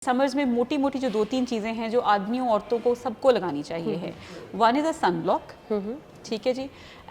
Summers में मोटी मोटी जो 2-3 चीज़ें हैं जो आदमियों औरतों को सबको लगानी चाहिए है। One is a sunblock, ठीक है जी,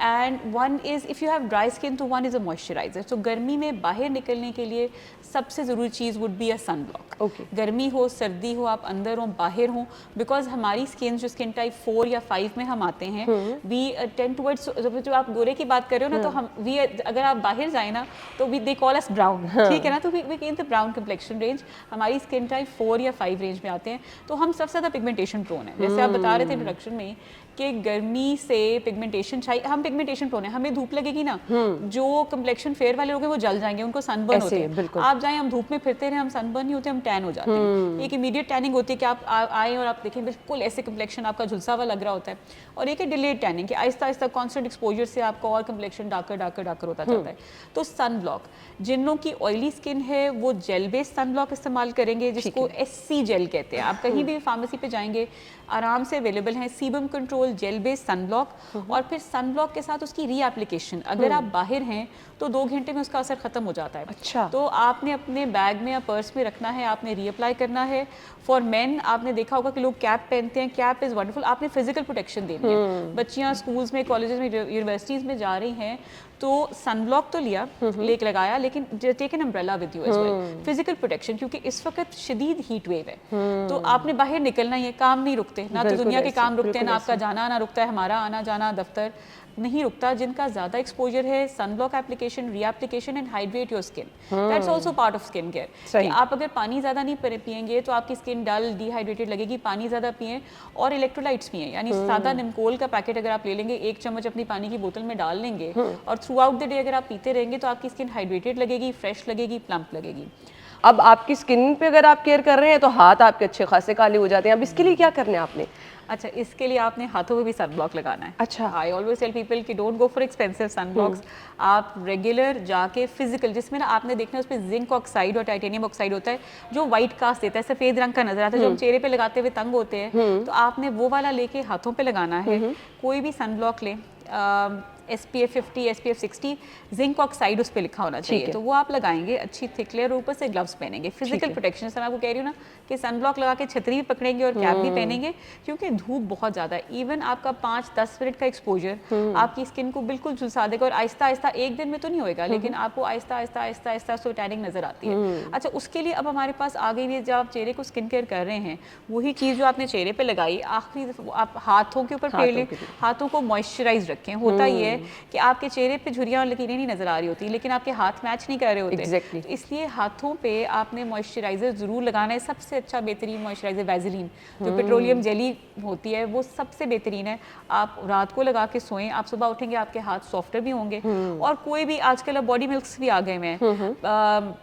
and one is if you have dry skin तो वन इज़ अ मॉइस्चराइज़र। तो गर्मी में बाहर निकलने के लिए सबसे ज़रूरी चीज़ would be a sunblock. गर्मी हो सर्दी हो, आप अंदर हो बाहर हो, बिकॉज हमारी स्किन जो स्किन टाइप 4 या 5 में हम आते हैं, वी टेंड टुवर्ड्स, जो आप गोरे की बात कर रहे हो ना, तो हम वी अगर आप बाहर जाए ना तो we they call us brown, ठीक है ना, तो we in the brown complexion range, हमारी स्किन टाइप 4 या 5 रेंज में आते हैं, तो हम सबसे ज़्यादा पिगमेंटेशन प्रोन है। जैसे आप बता रहे थे इंट्रोडक्शन में कि गर्मी से पिगमेंटेशन चाहिए, हम पिगमेंटेशन प्रोन है, हमें धूप लगेगी ना, जो कम्प्लेक्शन फेयर वाले लोग हैं वो जल जाएंगे, उनको सनबर्न होते हैं। आप जाएं, हम धूप में फिरते रहे, हम सनबर्न नहीं होते, हम टैन हो जाते हैं। एक इमीडिएट टैनिंग होती है कि आप आए और आप देखें बिल्कुल ऐसे कम्प्लेक्शन आपका झुलसा हुआ लग रहा होता है, और एक है डिलेड टैनिंग कि आहिस्ता आहिस्ता कॉन्स्टेंट एक्सपोजर से आपका और कम्प्लेक्शन डार्कर डार्कर डार्कर होता जाता है। तो सन ब्लॉक, जिन लोगों की ऑयली स्किन है वो जेल बेस्ड सन ब्लॉक इस्तेमाल करेंगे, जिसको SC जेल कहते हैं। आप कहीं भी फार्मेसी पे जाएंगे आराम से अवेलेबल है sebum control gel based sun block, और फिर सन ब्लॉक के साथ उसकी री एप्लीकेशन। अगर आप बाहर हैं तो 2 घंटे में उसका असर खत्म हो जाता है। अच्छा। तो आपने अपने बैग में या पर्स में रखना है, आपने रीअप्लाई करना है। फॉर मेन आपने देखा होगा कि लोग कैप पहनते हैं, कैप इज़ वंडरफुल, आपने फिजिकल प्रोटेक्शन देनी है। बच्चियाँ स्कूल्स में, कॉलेजेस में, यूनिवर्सिटीज़ में जा रही हैं तो सन ब्लॉक तो लिया, लेक लगाया, लेकिन take an umbrella with you as well, physical protection, क्योंकि इस वक्त शदीद हीट वेव है। तो आपने बाहर निकलना ही है, काम नहीं रुकते ना, तो दुनिया के काम रुकते हैं ना, आपका जाना आना रुकता है, हमारा आना जाना दफ्तर नहीं रुकता। जिनका ज़्यादा एक्सपोजर है, सन ब्लॉक एप्लीकेशन, री application and hydrate your skin, that's also part of skin care. आप अगर पानी ज़्यादा नहीं पिएंगे तो आपकी स्किन डल डिहाइड्रेटेड लगेगी। पानी ज़्यादा पिएं और इलेक्ट्रोलाइट्स पिएं, यानी सादा निमकोल का पैकेट अगर आप ले लेंगे, 1 चम्मच अपनी पानी की बोतल में डाल लेंगे और थ्रू आउट द डे अगर आप पीते रहेंगे तो आपकी स्किन हाइड्रेटेड लगेगी, फ्रेश लगेगी, प्लम्प लगेगी। अब आपकी स्किन पे अगर आप केयर कर रहे हैं तो हाथ आपके अच्छे खासे काले हो जाते हैं, अब इसके लिए क्या करना है आपने? अच्छा, इसके लिए आपने हाथों में भी सन ब्लॉक लगाना है। अच्छा। आई ऑलवेज टेल पीपल कि don't go for expensive sun blocks. आप रेगुलर जाके फिजिकल, जिसमें ना आपने देखना है उस पर जिंक ऑक्साइड और टाइटेनियम ऑक्साइड होता है जो व्हाइट कास्ट देता है, सफ़ेद रंग का नजर आता है, जो हम चेहरे पे लगाते हुए तंग होते हैं, तो आपने वो वाला लेके हाथों पे लगाना है। कोई भी सन ब्लॉक लें, SPF 50, SPF 60, जिंक ऑक्साइड उस पर लिखा होना चाहिए, तो वो आप लगाएंगे, अच्छी थिक लेयर, ऊपर से ग्लव्स पहनेंगे, फिजिकल प्रोटेक्शन। मैं आपको कह रही हूँ ना कि सन ब्लॉक लगा के छतरी भी पकड़ेंगे और कैप भी पहनेंगे, क्योंकि धूप बहुत ज़्यादा है। इवन आपका 5-10 मिनट का एक्सपोजर आपकी स्किन को बिल्कुल झुलसा देगा, और आहिस्ता आहिस्ता, एक दिन में तो नहीं होएगा, लेकिन आपको आहिस्ता आहिस्ता आहिस्ता आहिस्ता सो टैनिंग नजर आती है। अच्छा, उसके लिए अब हमारे पास आ गई है, जब आप चेहरे को स्किन केयर कर रहे हैं, वही चीज़ जो आपने चेहरे पे लगाई, आखिरी आप हाथों के ऊपर फेर लें, हाथों को मॉइस्चराइज रखें। होता ही है कि आपके चेहरे पे झुर्रियां और लकीरें नहीं नजर आ रही होती, लेकिन आपके हाथ मैच नहीं कर रहे होते। तो इसलिए हाथों पे आपने मॉइस्चराइजर जरूर लगाना है। सबसे अच्छा बेहतरीन मॉइस्चराइजर वैसलीन, जो पेट्रोलियम जेली होती है, वो सबसे बेहतरीन है। आप रात को लगा के सोएं, आप सुबह उठेंगे आपके हाथ सॉफ्टर भी होंगे। और कोई भी आजकल अब बॉडी मिल्क्स भी आ गए हैं,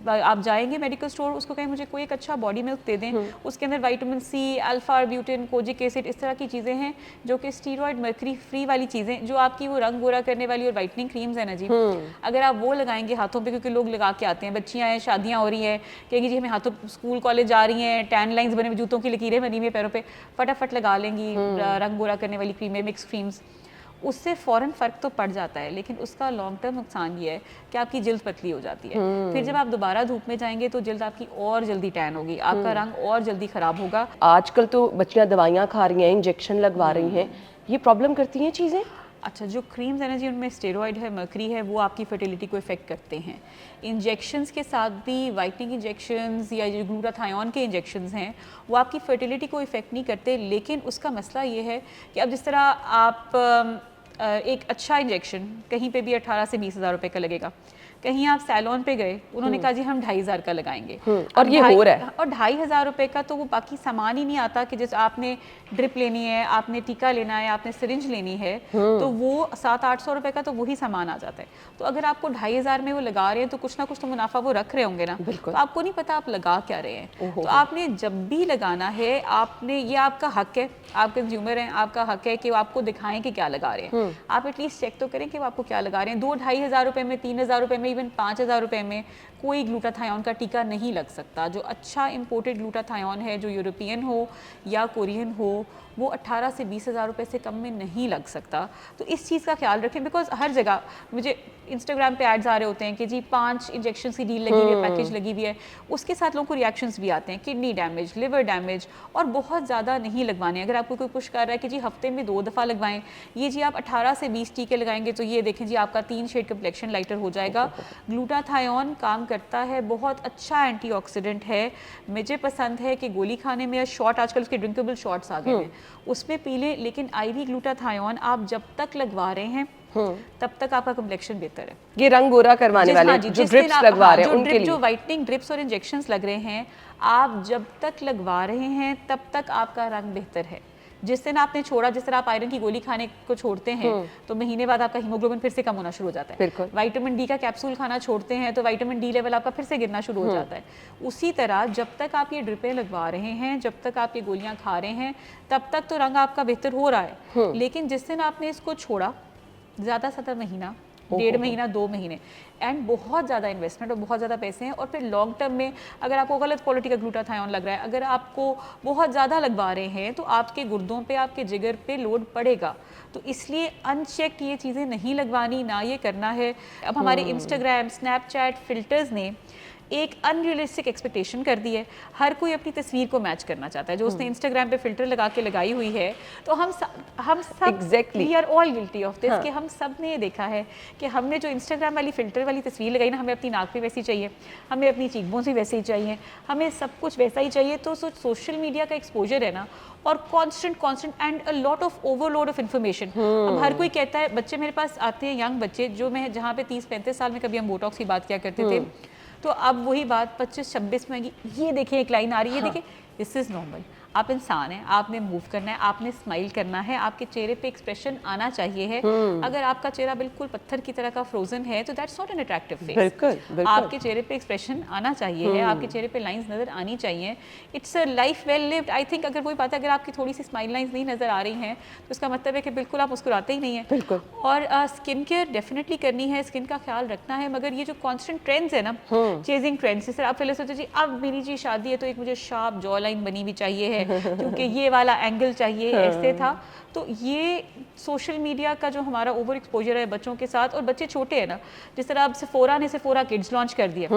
आप जाएंगे मेडिकल स्टोर, उसको कहें मुझे कोई एक अच्छा बॉडी मिल्क दे दें, उसके अंदर vitamin C, alpha arbutin, kojic acid, इस तरह की चीज़ें हैं जो कि स्टीरॉयड मर्करी फ्री वाली चीज़ें, जो आपकी वो रंग गोरा करने वाली और वाइटनिंग क्रीम्स है ना जी, अगर आप वो लगाएंगे हाथों पे, क्योंकि लोग लगा के आते हैं, बच्चियाँ हैं, शादियाँ हो रही हैं, कहेंगी जी हमें हाथों, स्कूल कॉलेज जा रही हैं, टैन लाइन्स बने हुए, जूतों की लकीरें बनी हुई पैरों पर, फटाफट लगा लेंगी रंग गोरा करने वाली क्रीमें, मिक्स क्रीम्स, उससे फ़ौरन फ़र्क तो पड़ जाता है, लेकिन उसका लॉन्ग टर्म नुकसान ये है कि आपकी जल्द पतली हो जाती है। फिर जब आप दोबारा धूप में जाएंगे तो जल्द आपकी और जल्दी टैन होगी, आपका रंग और जल्दी ख़राब होगा। आजकल तो बच्चियां दवाइयाँ खा रही हैं, इंजेक्शन लगवा रही हैं, ये प्रॉब्लम करती हैं चीज़ें? अच्छा, जो क्रीम्स है ना जी, उनमें स्टेरॉइड है, मर्करी है, वो आपकी फर्टिलिटी को इफेक्ट करते हैं। इंजेक्शंस के साथ भी, वाइटनिंग इंजेक्शंस या जो ग्लूटाथायोन के इंजेक्शंस हैं, वो आपकी फर्टिलिटी को इफेक्ट नहीं करते, लेकिन उसका मसला ये है कि अब जिस तरह आप एक अच्छा इंजेक्शन कहीं पे भी 18 से 20 हज़ार रुपये का लगेगा, कहीं आप सैलून पे गए, उन्होंने कहा जी हम 2,500 का लगाएंगे, और ये हो रहा है, और 2,500 रुपये का तो वो बाकी सामान ही नहीं आता कि जैसे आपने ड्रिप लेनी है, आपने टीका लेना है, आपने सिरिंज लेनी है, तो वो 700-800 रुपये का तो वही सामान आ जाता है। तो अगर आपको 2,500 में वो लगा रहे हैं तो कुछ ना कुछ तो मुनाफा वो रख रहे होंगे ना, तो आपको नहीं पता आप लगा क्या रहे हैं। तो आपने जब भी लगाना है, आपने, ये आपका हक है, आप कंज्यूमर हैं, आपका हक है कि वो आपको दिखाएं कि क्या लगा रहे हैं। आप एटलीस्ट चेक तो करें कि वो आपको क्या लगा रहे हैं। 2-2,500 रुपये में, 3,000 रुपये में, इवन 5,000 रुपये में कोई ग्लूटाथायोन का टीका नहीं लग सकता। जो अच्छा इंपोर्टेड ग्लूटाथायोन है, जो यूरोपियन हो या कोरियन हो, वो 18 से 20 हज़ार रुपये से कम में नहीं लग सकता। तो इस चीज़ का ख्याल रखें, बिकॉज हर जगह मुझे इंस्टाग्राम पे एड्स आ रहे होते हैं कि जी 5 इंजेक्शन की डील लगी हुई है, पैकेज लगी हुई है, उसके साथ लोगों को रिएक्शंस भी आते हैं, किडनी डैमेज, लिवर डैमेज, और बहुत ज़्यादा नहीं लगवाने। अगर आपको कोई पुश कर रहा है कि जी हफ्ते में 2 दफ़ा लगवाएं, ये जी आप 18 से 20 टीके लगाएंगे तो ये देखें जी आपका 3 शेड कम्प्लेक्शन लाइटर हो जाएगा। ग्लूटाथायोन काम करता है, बहुत अच्छा एंटीऑक्सीडेंट है। मुझे पसंद है कि गोली खाने में या शॉट, आजकल उसके ड्रिंकेबल शॉट्स आ गए हैं, उसमें पी लें, लेकिन आईवी ग्लूटाथायोन आप जब तक लगवा रहे हैं तब तक आपका कम्प्लेक्शन बेहतर है। ये रंग गोरा करवाने वाले जो ड्रिप्स लगवा रहे हैं उनके लिए, जो वाइटनिंग ड्रिप्स और इंजेक्शंस लग रहे हैं, आप जब तक लगवा रहे हैं तब तक आपका रंग बेहतर है। जिस दिन आपने छोड़ा, जिस तरह आप आयरन की गोली खाने को छोड़ते हैं तो महीने बाद आपका हीमोग्लोबिन फिर से कम होना शुरू हो जाता है। विटामिन डी का कैप्सूल खाना छोड़ते हैं तो विटामिन डी लेवल आपका फिर से गिरना शुरू हो जाता है। उसी तरह जब तक आप ये ड्रिपें लगवा रहे हैं, जब तक आप ये गोलियां खा रहे हैं, तब तक तो रंग आपका बेहतर हो रहा है। लेकिन जिस दिन आपने इसको छोड़ा, ज़्यादा से ज़्यादा महीना, 1.5 महीना, 2 महीने, एंड बहुत ज़्यादा इन्वेस्टमेंट और बहुत ज़्यादा पैसे हैं, और फिर लॉन्ग टर्म में अगर आपको गलत क्वालिटी का ग्लूटाथायोन लग रहा है, अगर आपको बहुत ज़्यादा लगवा रहे हैं तो आपके गुर्दों पे, आपके जिगर पे लोड पड़ेगा। तो इसलिए अनचेक्ड ये चीज़ें नहीं लगवानी, ना ये करना है। अब हमारे इंस्टाग्राम, स्नैपचैट फिल्टर्स ने एक अनरियलिस्टिक एक्सपेक्टेशन कर दी है। हर कोई अपनी तस्वीर को मैच करना चाहता है। जो उसने इंस्टाग्राम पे फिल्टर लगा के लगाई हुई है, तो हम सब we are all guilty of this, कि हम सब ने ये देखा है कि हमने जो इंस्टाग्राम वाली फिल्टर वाली तस्वीर लगाई ना, हमें अपनी नाक पे वैसी चाहिए, हमें अपनी चीकबोन से वैसे ही चाहिए, हमें सब कुछ वैसा ही चाहिए। तो सोशल मीडिया का एक्सपोजर है ना, और constant and a lot of overload of information. अब हर कोई कहता है, बच्चे मेरे पास आते हैं, यंग बच्चे, जो मैं जहाँ पे 30-35 साल में कभी हम बोटॉक्स की बात किया करते थे, तो अब वही बात 25-26 में आएगी, ये देखिए एक लाइन आ रही है, देखिए दिस इज नॉर्मल। आप इंसान हैं, आपने मूव करना है, आपने स्माइल करना है, आपके चेहरे पे एक्सप्रेशन आना चाहिए है। अगर आपका चेहरा बिल्कुल पत्थर की तरह का फ्रोजन है तो that's not an attractive face. बिल्कुल। आपके चेहरे पे एक्सप्रेशन आना चाहिए है, आपके चेहरे पे लाइंस नजर आनी चाहिए। It's a life well lived. I think अगर कोई बात है, अगर आपकी थोड़ी सी स्माइल लाइंस नहीं नजर आ रही हैं तो इसका मतलब है कि बिल्कुल आप मुस्कुराते ही नहीं है। बिल्कुल। और स्किन केयर डेफिनेटली करनी है, स्किन का ख्याल रखना है, मगर ये जो कॉन्स्टेंट ट्रेंड्स है ना, चेजिंग ट्रेंड्स, जैसे आप पहले सोचते जी अब मेरी जी शादी है तो एक मुझे शार्प जॉ लाइन बनी भी चाहिए है, क्योंकि ये वाला एंगल चाहिए, ऐसे था। तो ये सोशल मीडिया का जो हमारा ओवर एक्सपोजर है बच्चों के साथ, और बच्चे छोटे हैं ना, जिस तरह अब सेफोरा ने सेफोरा किड्स लॉन्च कर दिया।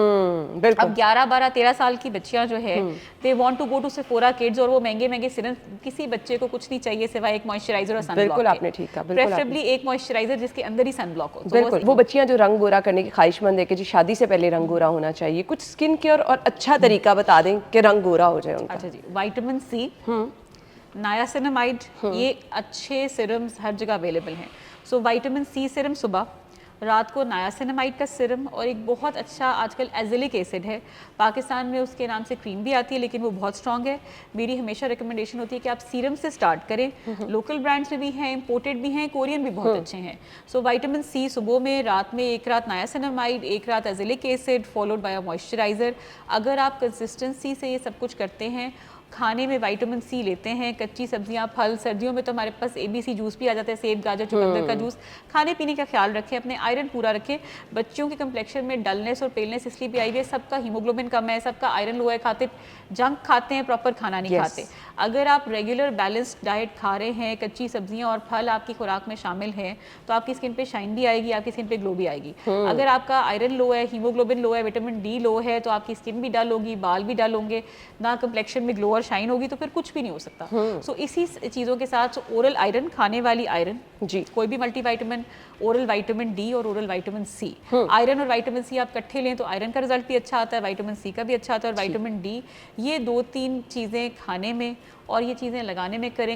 अब 11, 12, 13 साल की बच्चियां जो है, they want to go to Sephora kids, और वो महंगे महंगे सिरम, किसी बच्चे को कुछ नहीं चाहिए सिवाय एक मॉइस्चराइजर और सनब्लॉक। बिल्कुल आपने ठीक कहा, प्रेफरेबली एक मॉइस्चराइजर जिसके अंदर ही सनब्लॉक हो। बिल्कुल। वो बच्चियां जो रंग गोरा करने की ख्वाहिशमंद है कि जी शादी से पहले रंग गोरा होना चाहिए, कुछ स्किन केयर और अच्छा तरीका बता दें कि रंग गोरा हो जाए उनका। अच्छा जी, विटामिन सी, नायासिनामाइड, ये अच्छे सिरम्स हर जगह अवेलेबल हैं। सो विटामिन सी सिरम सुबह, रात को नायासिनामाइड का सिरम, और एक बहुत अच्छा आजकल एजिलिक एसिड है, पाकिस्तान में उसके नाम से क्रीम भी आती है लेकिन वो बहुत स्ट्रॉन्ग है। मेरी हमेशा रिकमेंडेशन होती है कि आप सीरम से स्टार्ट करें। लोकल ब्रांड्स में भी हैं, इंपोर्टेड भी हैं, कोरियन भी बहुत अच्छे हैं। सो विटामिन सी सुबह में, रात में 1 रात नायासिनामाइड, 1 रात azelaic acid, followed by a moisturiser. अगर आप कंसिस्टेंसी से ये सब कुछ करते हैं, खाने में विटामिन सी लेते हैं, कच्ची सब्जियां, फल, सर्दियों में तो हमारे पास ABC जूस भी आ जाता है, सेब, गाजर, चुकंदर का जूस। खाने पीने का ख्याल रखें, अपने आयरन पूरा रखें। बच्चों के कम्प्लेक्शन में डलनेस और पेलनेस इसलिए भी आई हुई है, सबका हीमोग्लोबिन कम है, सबका आयरन लो है, खाते जंक खाते हैं, प्रॉपर खाना नहीं खाते। अगर आप रेगुलर बैलेंस्ड डाइट खा रहे हैं, कच्ची सब्जियां और फल आपकी खुराक में शामिल हैं, तो आपकी स्किन पे शाइन भी आएगी, आपकी स्किन पे ग्लो भी आएगी। अगर आपका आयरन लो है, हीमोग्लोबिन लो है, विटामिन डी लो है, तो आपकी स्किन भी डल होगी, बाल भी डल होंगे, ना कम्प्लेक्शन में ग्लो और शाइन होगी, तो फिर कुछ भी नहीं हो सकता। सो इसी चीज़ों के साथ ओरल आयरन, खाने वाली आयरन जी, कोई भी मल्टीविटामिन, ओरल विटामिन डी और ओरल विटामिन सी। आयरन और विटामिन सी आप इकट्ठे लें तो आयरन का रिजल्ट भी अच्छा आता है, विटामिन सी का भी अच्छा आता है, और विटामिन डी। ये 2-3 चीज़ें खाने में और ये चीज़ें लगाने में करें।